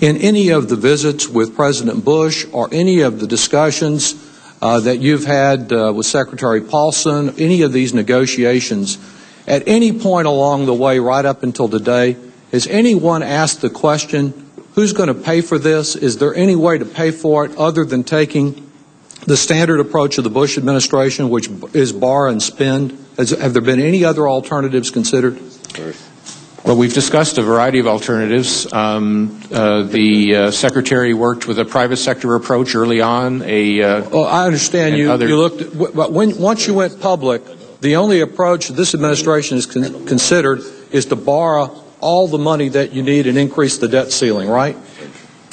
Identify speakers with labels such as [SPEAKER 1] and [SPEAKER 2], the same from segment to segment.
[SPEAKER 1] in any of the visits with President Bush or any of the discussions that you've had with Secretary Paulson, any of these negotiations, at any point along the way right up until today, has anyone asked the question, who's going to pay for this? Is there any way to pay for it other than taking the standard approach of the Bush administration, which is borrow and spend? Have there been any other alternatives considered?
[SPEAKER 2] Well, we've discussed a variety of alternatives. The Secretary worked with a private sector approach early on.
[SPEAKER 1] Well, I understand you looked at, but once you went public, the only approach this administration has considered is to borrow all the money that you need and increase the debt ceiling, right?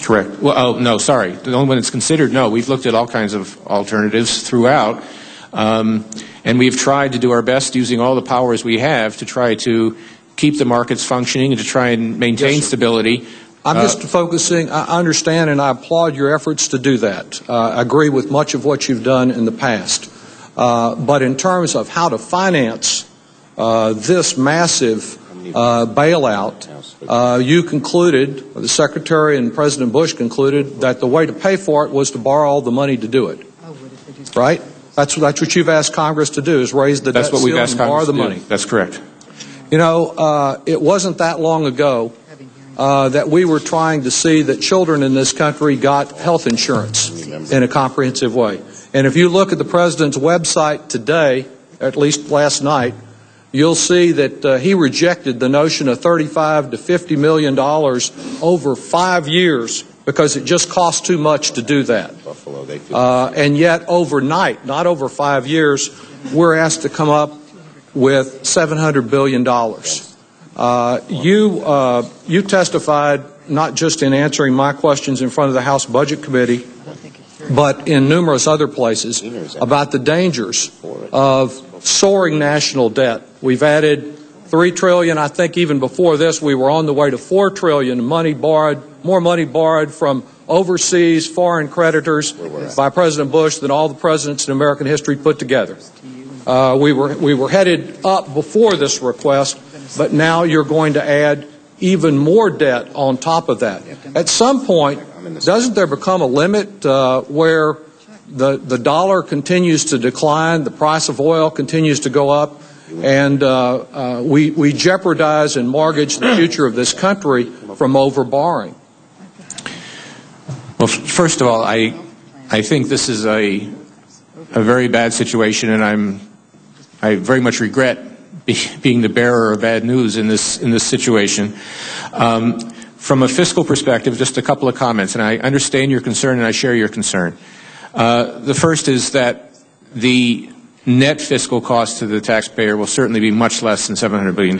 [SPEAKER 2] Correct. Well, oh, no, sorry. The only one that's considered, no. We've looked at all kinds of alternatives throughout, and we've tried to do our best using all the powers we have to try to keep the markets functioning and to try and maintain stability.
[SPEAKER 1] I'm just focusing, I understand and I applaud your efforts to do that. I agree with much of what you've done in the past. But in terms of how to finance this massive bailout, you concluded, the Secretary and President Bush concluded, that the way to pay for it was to borrow all the money to do it. Right? That's what you've asked Congress to do, is raise the debt ceiling and borrow the money.
[SPEAKER 2] That's correct.
[SPEAKER 1] You know, it wasn't that long ago that we were trying to see that children in this country got health insurance in a comprehensive way. And if you look at the President's website today, at least last night, you'll see that he rejected the notion of $35 to $50 million over 5 years because it just costs too much to do that. And yet overnight, not over 5 years, we're asked to come up with $700 billion. You testified not just in answering my questions in front of the House Budget Committee, but in numerous other places about the dangers of soaring national debt. We've added $3 trillion. I think even before this, we were on the way to $4 trillion more money borrowed from overseas foreign creditors by President Bush than all the presidents in American history put together. We were headed up before this request, but now you're going to add even more debt on top of that. At some point, doesn't there become a limit where the dollar continues to decline, the price of oil continues to go up, and we jeopardize and mortgage the future of this country from overborrowing?
[SPEAKER 2] Well, first of all, I think this is a very bad situation, and I very much regret being the bearer of bad news in this situation. From a fiscal perspective, just a couple of comments, and I understand your concern and I share your concern. The first is that the net fiscal cost to the taxpayer will certainly be much less than $700 billion.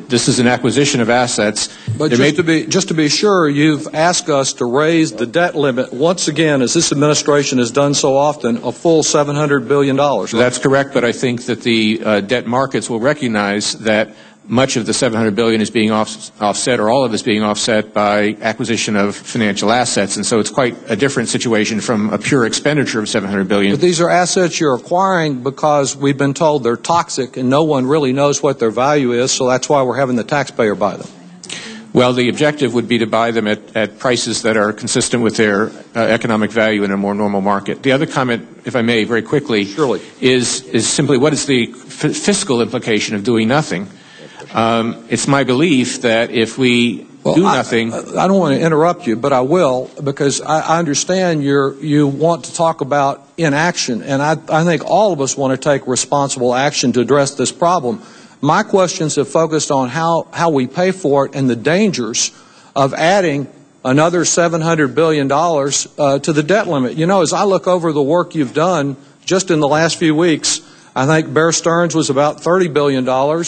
[SPEAKER 2] This is an acquisition of assets.
[SPEAKER 1] But just to be sure, you've asked us to raise the debt limit once again, as this administration has done so often, a full $700 billion. Right?
[SPEAKER 2] That's correct, but I think that the debt markets will recognize that much of the $700 billion is being offset, or all of it is being offset by acquisition of financial assets, and so it's quite a different situation from a pure expenditure of $700 billion.
[SPEAKER 1] But these are assets you're acquiring because we've been told they're toxic and no one really knows what their value is, so that's why we're having the taxpayer buy them.
[SPEAKER 2] Well, the objective would be to buy them at prices that are consistent with their economic value in a more normal market. The other comment, if I may, very quickly,
[SPEAKER 1] Surely.
[SPEAKER 2] is simply what is the fiscal implication of doing nothing? It's my belief that if we do nothing...
[SPEAKER 1] I don't want to interrupt you, but I will, because I understand you want to talk about inaction, and I think all of us want to take responsible action to address this problem. My questions have focused on how we pay for it and the dangers of adding another $700 billion to the debt limit. You know, as I look over the work you've done just in the last few weeks, I think Bear Stearns was about $30 billion.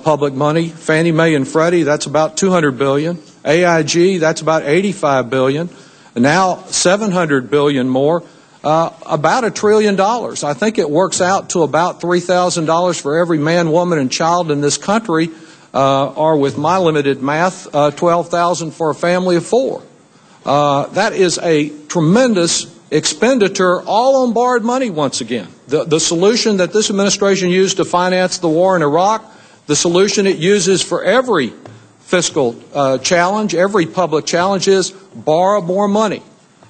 [SPEAKER 1] Public money. Fannie Mae and Freddie, that's about $200 billion. AIG, that's about $85 billion. Now $700 billion more, about $1 trillion. I think it works out to about $3,000 for every man, woman, and child in this country, or with my limited math, $12,000 for a family of 4. That is a tremendous expenditure, all on borrowed money once again. The solution that this administration used to finance the war in Iraq, the solution it uses for every fiscal challenge, every public challenge is borrow more money.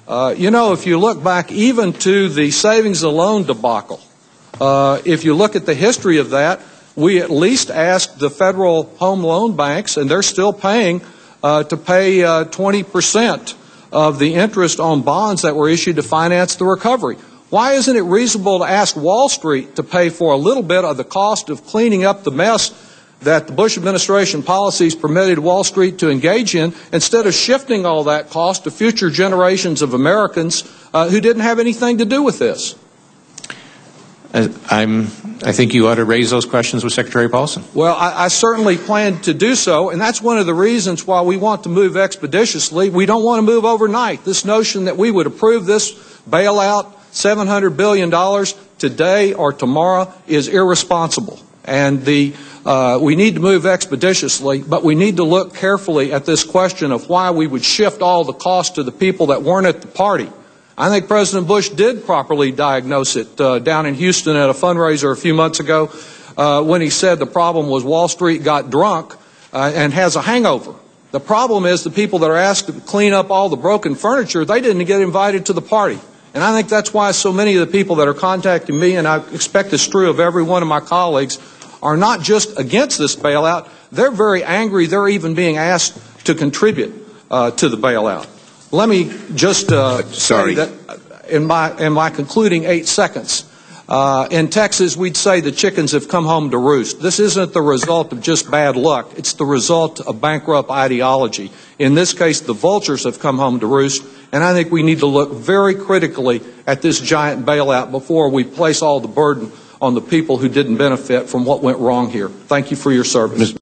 [SPEAKER 1] You know, if you look back even to the savings and loan debacle, if you look at the history of that, we at least asked the federal home loan banks, and they're still paying, to pay 20% of the interest on bonds that were issued to finance the recovery. Why isn't it reasonable to ask Wall Street to pay for a little bit of the cost of cleaning up the mess that the Bush administration policies permitted Wall Street to engage in, instead of shifting all that cost to future generations of Americans who didn't have anything to do with this?
[SPEAKER 2] I think you ought to raise those questions with Secretary Paulson.
[SPEAKER 1] Well, I certainly plan to do so, and that's one of the reasons why we want to move expeditiously. We don't want to move overnight. This notion that we would approve this bailout, $700 billion today or tomorrow, is irresponsible. And we need to move expeditiously, but we need to look carefully at this question of why we would shift all the cost to the people that weren't at the party. I think President Bush did properly diagnose it down in Houston at a fundraiser a few months ago when he said the problem was Wall Street got drunk and has a hangover. The problem is the people that are asked to clean up all the broken furniture, they didn't get invited to the party. And I think that's why so many of the people that are contacting me, and I expect it's true of every one of my colleagues, are not just against this bailout. They're very angry they're even being asked to contribute to the bailout. Let me just say that in my concluding 8 seconds, in Texas we'd say the chickens have come home to roost. This isn't the result of just bad luck. It's the result of bankrupt ideology. In this case, the vultures have come home to roost, and I think we need to look very critically at this giant bailout before we place all the burden on the people who didn't benefit from what went wrong here. Thank you for your service.